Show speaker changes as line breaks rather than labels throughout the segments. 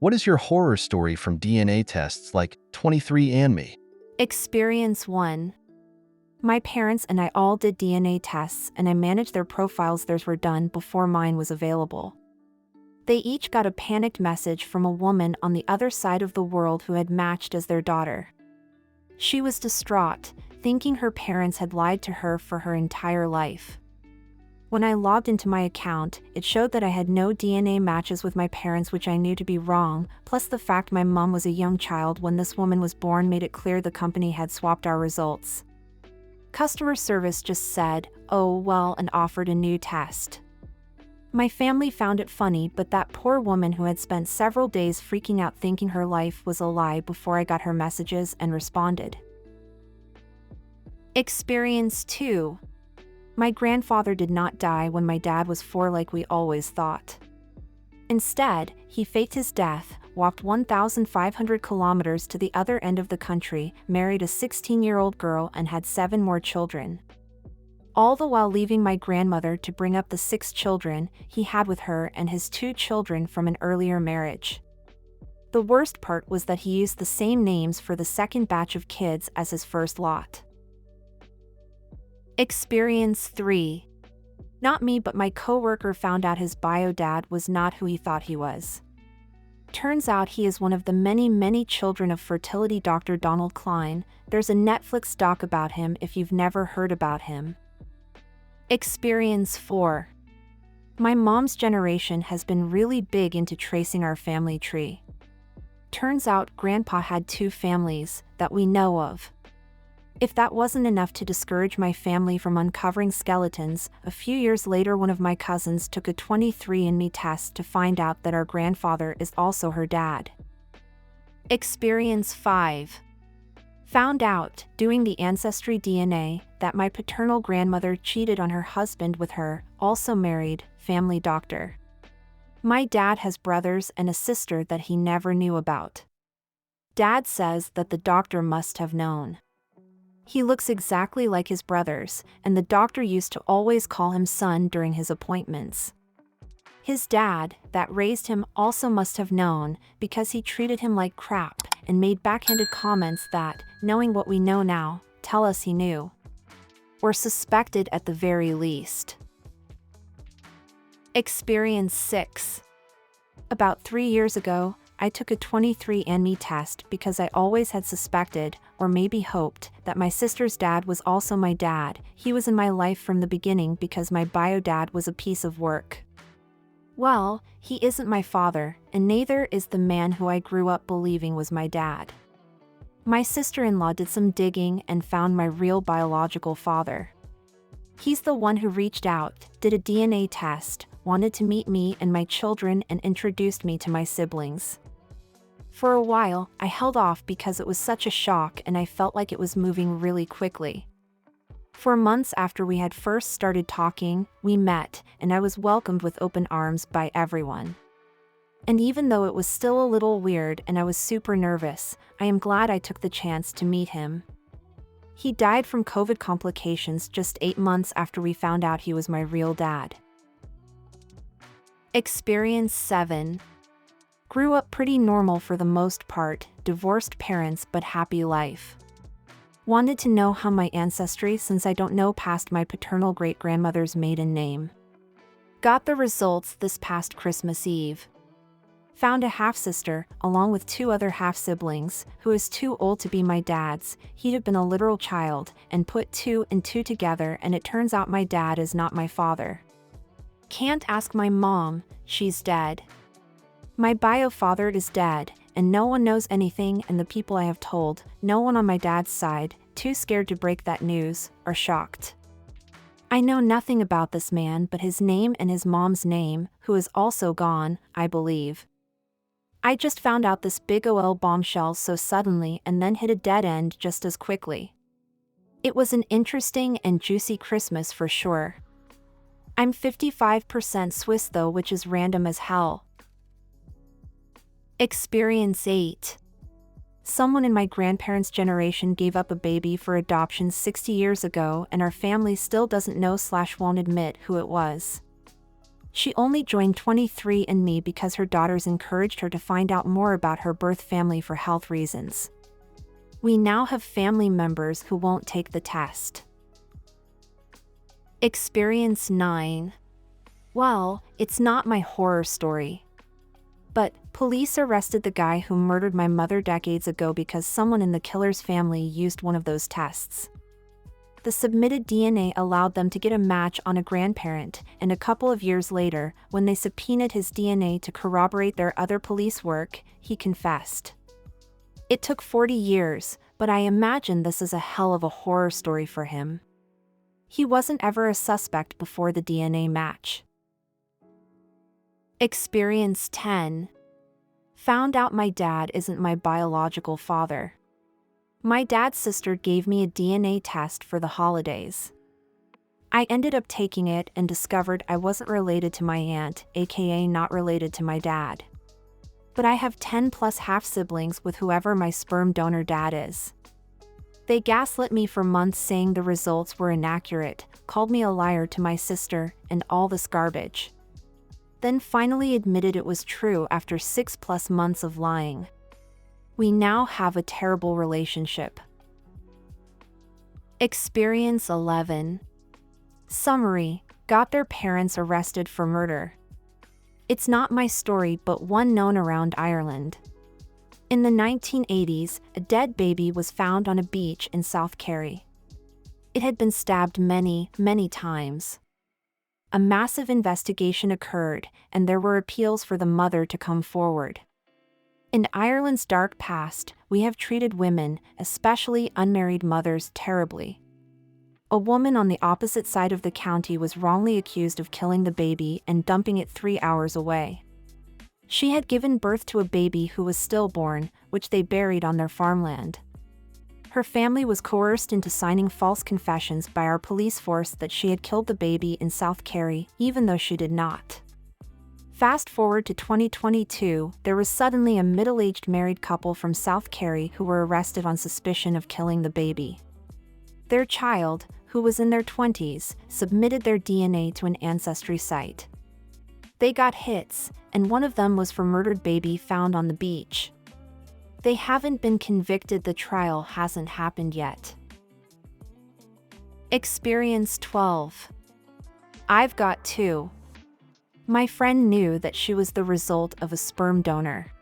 What is your horror story from DNA tests like 23andMe?
Experience 1. My parents and I all did DNA tests, and I managed their profiles. Theirs were done before mine was available. They each got a panicked message from a woman on the other side of the world who had matched as their daughter. She was distraught, thinking her parents had lied to her for her entire life. When I logged into my account, it showed that I had no DNA matches with my parents, which I knew to be wrong, plus the fact my mom was a young child when this woman was born made it clear the company had swapped our results. Customer service just said, "Oh well," and offered a new test. My family found it funny, but that poor woman who had spent several days freaking out thinking her life was a lie before I got her messages and responded. Experience 2. My grandfather did not die when my dad was 4 like we always thought. Instead, he faked his death, walked 1,500 kilometers to the other end of the country, married a 16-year-old girl and had 7 more children. All the while leaving my grandmother to bring up the 6 children he had with her and his 2 children from an earlier marriage. The worst part was that he used the same names for the second batch of kids as his first lot. Experience 3. Not me, but my coworker found out his bio dad was not who he thought he was. Turns out he is one of the many children of fertility Dr. Donald Klein. There's a Netflix doc about him if you've never heard about him. Experience 4. My mom's generation has been really big into tracing our family tree. Turns out Grandpa had 2 families that we know of. If that wasn't enough to discourage my family from uncovering skeletons, a few years later one of my cousins took a 23andMe test to find out that our grandfather is also her dad. Experience 5. Found out, doing the ancestry DNA, that my paternal grandmother cheated on her husband with her, also married, family doctor. My dad has brothers and a sister that he never knew about. Dad says that the doctor must have known. He looks exactly like his brothers, and the doctor used to always call him son during his appointments. His dad, that raised him, also must have known, because he treated him like crap and made backhanded comments that, knowing what we know now, tell us he knew. Or suspected at the very least. Experience 6. About 3 years ago, I took a 23andMe test because I always had suspected, or maybe hoped, that my sister's dad was also my dad. He was in my life from the beginning because my bio dad was a piece of work. Well, he isn't my father, and neither is the man who I grew up believing was my dad. My sister-in-law did some digging and found my real biological father. He's the one who reached out, did a DNA test, wanted to meet me and my children, and introduced me to my siblings. For a while, I held off because it was such a shock and I felt like it was moving really quickly. For months after we had first started talking, we met, and I was welcomed with open arms by everyone. And even though it was still a little weird and I was super nervous, I am glad I took the chance to meet him. He died from COVID complications just 8 months after we found out he was my real dad. Experience 7. Grew up pretty normal for the most part, divorced parents but happy life. Wanted to know how my ancestry since I don't know past my paternal great-grandmother's maiden name. Got the results this past Christmas Eve. Found a half-sister, along with 2 other half-siblings, who is too old to be my dad's. He'd have been a literal child, and put 2 and 2 together and it turns out my dad is not my father. Can't ask my mom, she's dead. My bio father is dead, and no one knows anything, and the people I have told, no one on my dad's side, too scared to break that news, are shocked. I know nothing about this man but his name and his mom's name, who is also gone, I believe. I just found out this big ol' bombshell so suddenly and then hit a dead end just as quickly. It was an interesting and juicy Christmas for sure. I'm 55% Swiss though, which is random as hell. Experience 8. Someone in my grandparents' generation gave up a baby for adoption 60 years ago and our family still doesn't know/won't admit who it was. She only joined 23andMe because her daughters encouraged her to find out more about her birth family for health reasons. We now have family members who won't take the test. Experience 9. Well, it's not my horror story. But police arrested the guy who murdered my mother decades ago because someone in the killer's family used one of those tests. The submitted DNA allowed them to get a match on a grandparent, and a couple of years later, when they subpoenaed his DNA to corroborate their other police work, he confessed. It took 40 years, but I imagine this is a hell of a horror story for him. He wasn't ever a suspect before the DNA match. Experience 10. Found out my dad isn't my biological father. My dad's sister gave me a DNA test for the holidays. I ended up taking it and discovered I wasn't related to my aunt, aka not related to my dad. But I have 10 plus half-siblings with whoever my sperm donor dad is. They gaslit me for months saying the results were inaccurate, called me a liar to my sister, and all this garbage. Then finally admitted it was true after 6+ months of lying. We now have a terrible relationship. Experience 11. Summary: got their parents arrested for murder. It's not my story, but one known around Ireland. In the 1980s, a dead baby was found on a beach in South Kerry. It had been stabbed many, many times. A massive investigation occurred, and there were appeals for the mother to come forward. In Ireland's dark past, we have treated women, especially unmarried mothers, terribly. A woman on the opposite side of the county was wrongly accused of killing the baby and dumping it 3 hours away. She had given birth to a baby who was stillborn, which they buried on their farmland. Her family was coerced into signing false confessions by our police force that she had killed the baby in South Kerry, even though she did not. Fast forward to 2022, there was suddenly a middle-aged married couple from South Kerry who were arrested on suspicion of killing the baby. Their child, who was in their 20s, submitted their DNA to an ancestry site. They got hits, and one of them was for murdered baby found on the beach. They haven't been convicted. The trial hasn't happened yet. Experience 12. I've got 2. My friend knew that she was the result of a sperm donor.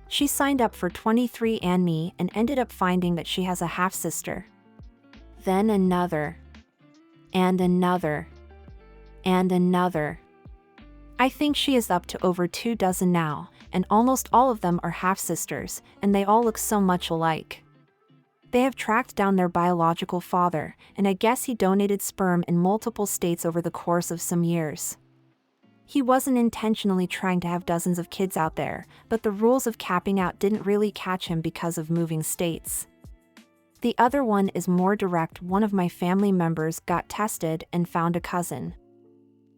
She signed up for 23andMe and ended up finding that she has a half-sister. Then another. And another. And another. I think she is up to over 24 now, and almost all of them are half-sisters, and they all look so much alike. They have tracked down their biological father, and I guess he donated sperm in multiple states over the course of some years. He wasn't intentionally trying to have dozens of kids out there, but the rules of capping out didn't really catch him because of moving states. The other one is more direct. One of my family members got tested and found a cousin.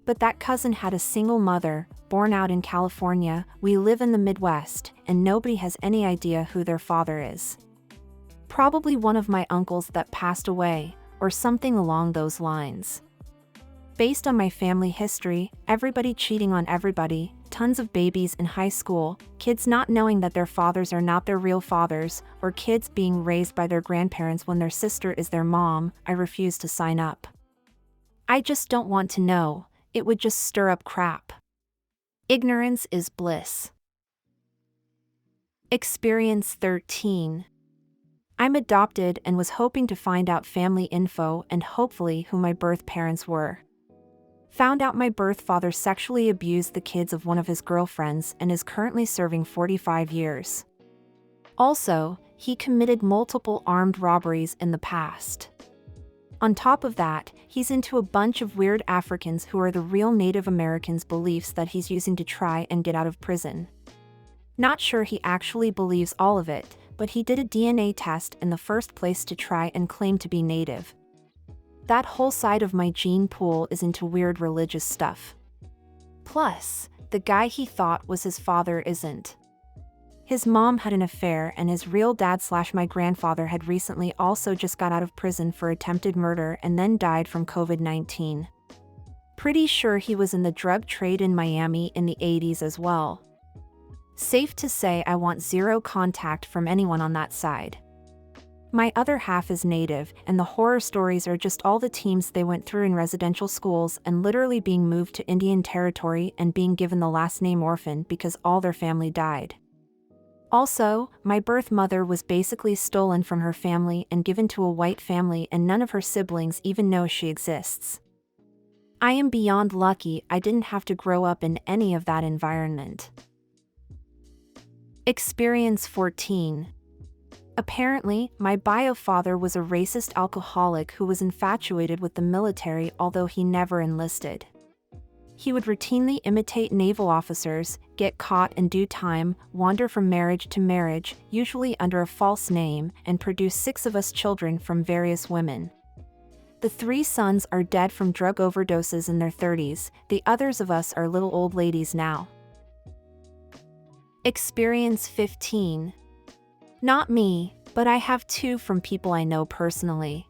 But that cousin had a single mother, born out in California. We live in the Midwest, and nobody has any idea who their father is. Probably one of my uncles that passed away, or something along those lines. Based on my family history, everybody cheating on everybody, tons of babies in high school, kids not knowing that their fathers are not their real fathers, or kids being raised by their grandparents when their sister is their mom, I refuse to sign up. I just don't want to know. It would just stir up crap. Ignorance is bliss. Experience 13. I'm adopted and was hoping to find out family info and hopefully who my birth parents were. Found out my birth father sexually abused the kids of one of his girlfriends and is currently serving 45 years. Also, he committed multiple armed robberies in the past. On top of that, he's into a bunch of weird Africans who are the real Native Americans' beliefs that he's using to try and get out of prison. Not sure he actually believes all of it, but he did a DNA test in the first place to try and claim to be Native. That whole side of my gene pool is into weird religious stuff. Plus, the guy he thought was his father isn't. His mom had an affair, and his real dad/my grandfather had recently also just got out of prison for attempted murder and then died from COVID-19. Pretty sure he was in the drug trade in Miami in the 80s as well. Safe to say I want zero contact from anyone on that side. My other half is Native, and the horror stories are just all the teams they went through in residential schools and literally being moved to Indian territory and being given the last name orphan because all their family died. Also, my birth mother was basically stolen from her family and given to a white family, and none of her siblings even know she exists. I am beyond lucky I didn't have to grow up in any of that environment. Experience 14. Apparently, my bio father was a racist alcoholic who was infatuated with the military, although he never enlisted. He would routinely imitate naval officers, get caught and do time, wander from marriage to marriage, usually under a false name, and produce 6 of us children from various women. The 3 sons are dead from drug overdoses in their 30s, the others of us are little old ladies now. Experience 15. Not me, but I have 2 from people I know personally.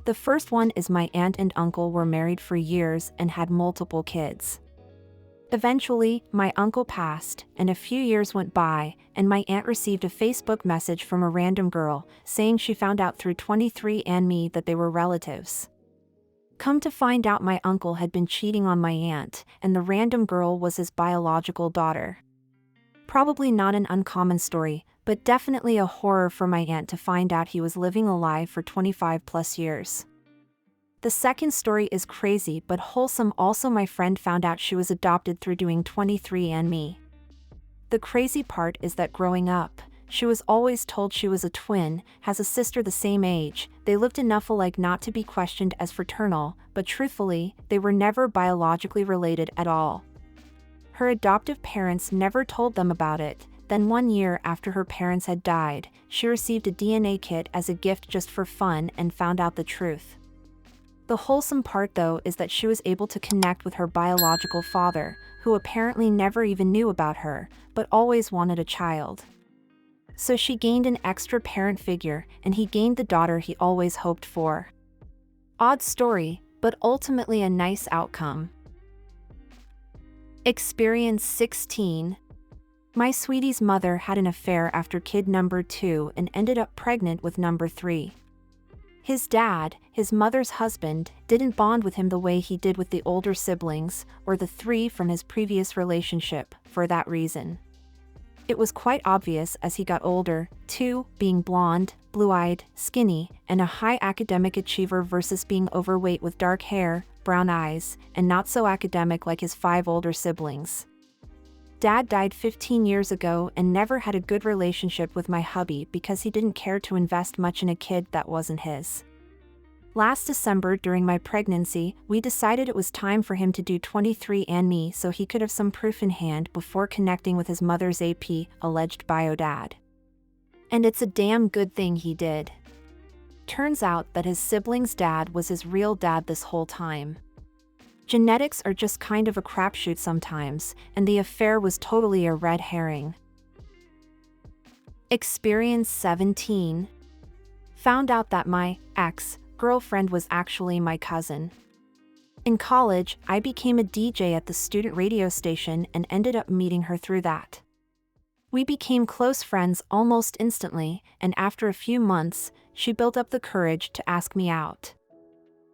The first one is my aunt and uncle were married for years and had multiple kids. Eventually, my uncle passed, and a few years went by, and my aunt received a Facebook message from a random girl saying she found out through 23andMe that they were relatives. Come to find out, my uncle had been cheating on my aunt, and the random girl was his biological daughter. Probably not an uncommon story, but definitely a horror for my aunt to find out he was living a lie for 25 plus years. The second story is crazy but wholesome. Also, my friend found out she was adopted through doing 23andMe. The crazy part is that growing up, she was always told she was a twin, has a sister the same age, they looked enough alike not to be questioned as fraternal, but truthfully, they were never biologically related at all. Her adoptive parents never told them about it. Then 1 year after her parents had died, she received a DNA kit as a gift just for fun and found out the truth. The wholesome part though is that she was able to connect with her biological father, who apparently never even knew about her, but always wanted a child. So she gained an extra parent figure, and he gained the daughter he always hoped for. Odd story, but ultimately a nice outcome. Experience 16. My sweetie's mother had an affair after kid number 2 and ended up pregnant with number 3. His dad, his mother's husband, didn't bond with him the way he did with the older siblings, or the 3 from his previous relationship, for that reason. It was quite obvious as he got older, too, being blonde, blue-eyed, skinny, and a high academic achiever versus being overweight with dark hair, brown eyes, and not so academic like his 5 older siblings. Dad died 15 years ago and never had a good relationship with my hubby because he didn't care to invest much in a kid that wasn't his. Last December during my pregnancy, we decided it was time for him to do 23andMe so he could have some proof in hand before connecting with his mother's alleged bio dad. And it's a damn good thing he did. Turns out that his sibling's dad was his real dad this whole time. Genetics are just kind of a crapshoot sometimes, and the affair was totally a red herring. Experience 17. Found out that my ex-girlfriend was actually my cousin. In college, I became a DJ at the student radio station and ended up meeting her through that. We became close friends almost instantly, and after a few months, she built up the courage to ask me out.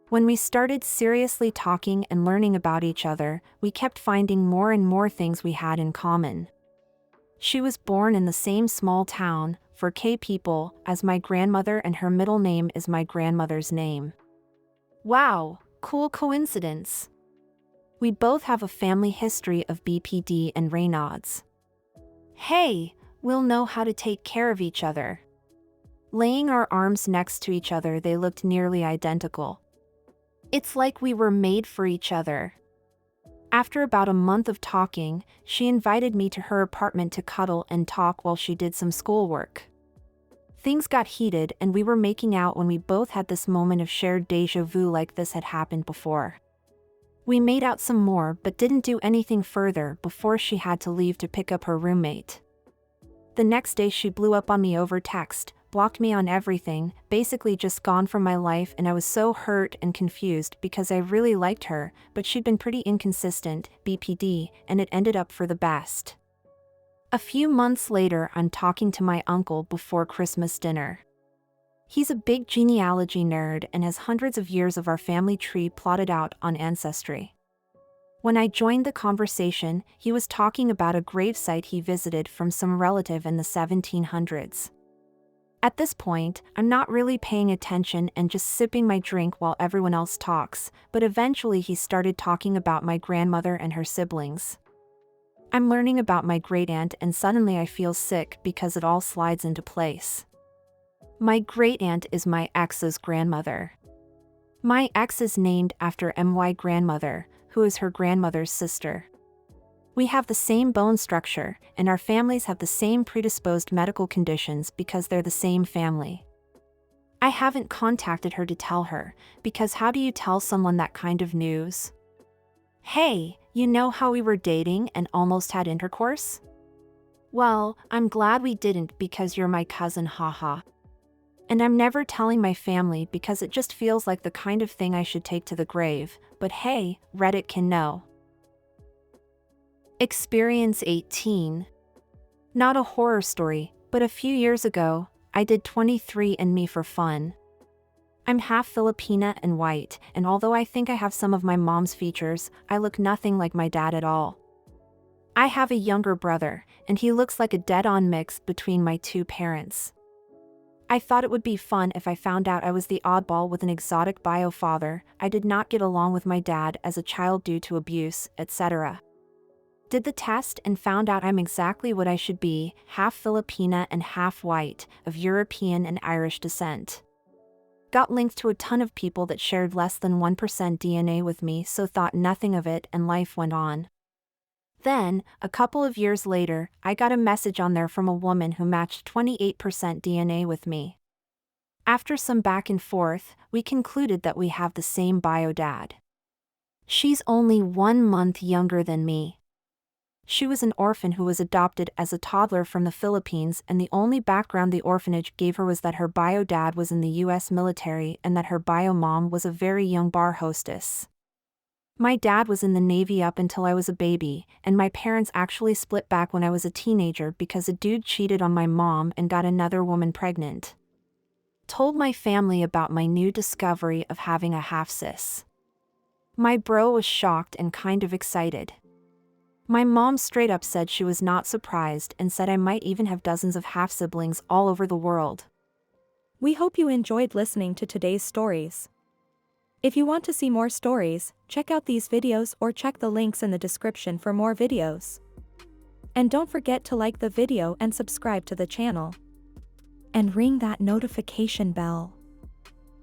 When we started seriously talking and learning about each other, we kept finding more and more things we had in common. She was born in the same small town, for K people, as my grandmother, and her middle name is my grandmother's name. Wow, cool coincidence. We both have a family history of BPD and Raynaud's. Hey, we'll know how to take care of each other. Laying our arms next to each other, they looked nearly identical. It's like we were made for each other. After about a month of talking, she invited me to her apartment to cuddle and talk while she did some schoolwork. Things got heated and we were making out when we both had this moment of shared déjà vu, like this had happened before. We made out some more but didn't do anything further before she had to leave to pick up her roommate. The next day she blew up on me over text, blocked me on everything, basically just gone from my life, and I was so hurt and confused because I really liked her, but she'd been pretty inconsistent, BPD, and it ended up for the best. A few months later, I'm talking to my uncle before Christmas dinner. He's a big genealogy nerd and has hundreds of years of our family tree plotted out on Ancestry. When I joined the conversation, he was talking about a gravesite he visited from some relative in the 1700s. At this point, I'm not really paying attention and just sipping my drink while everyone else talks, but eventually he started talking about my grandmother and her siblings. I'm learning about my great-aunt and suddenly I feel sick because it all slides into place. My great-aunt is my ex's grandmother. My ex is named after my grandmother, who is her grandmother's sister. We have the same bone structure, and our families have the same predisposed medical conditions because they're the same family. I haven't contacted her to tell her, because how do you tell someone that kind of news? Hey, you know how we were dating and almost had intercourse? Well, I'm glad we didn't because you're my cousin, haha. And I'm never telling my family because it just feels like the kind of thing I should take to the grave, but hey, Reddit can know. Experience 18. Not a horror story, but a few years ago, I did 23andMe for fun. I'm half Filipina and white, and although I think I have some of my mom's features, I look nothing like my dad at all. I have a younger brother, and he looks like a dead-on mix between my two parents. I thought it would be fun if I found out I was the oddball with an exotic bio father. I did not get along with my dad as a child due to abuse, etc. Did the test and found out I'm exactly what I should be, half Filipina and half white, of European and Irish descent. Got linked to a ton of people that shared less than 1% DNA with me, so thought nothing of it and life went on. Then, a couple of years later, I got a message on there from a woman who matched 28% DNA with me. After some back and forth, we concluded that we have the same bio dad. She's only 1 month younger than me. She was an orphan who was adopted as a toddler from the Philippines, and the only background the orphanage gave her was that her bio dad was in the US military and that her bio mom was a very young bar hostess. My dad was in the Navy up until I was a baby, and my parents actually split back when I was a teenager because a dude cheated on my mom and got another woman pregnant. Told my family about my new discovery of having a half-sis. My bro was shocked and kind of excited. My mom straight up said she was not surprised and said I might even have dozens of half-siblings all over the world.
We hope you enjoyed listening to today's stories. If you want to see more stories, check out these videos or check the links in the description for more videos. And don't forget to like the video and subscribe to the channel. And ring that notification bell.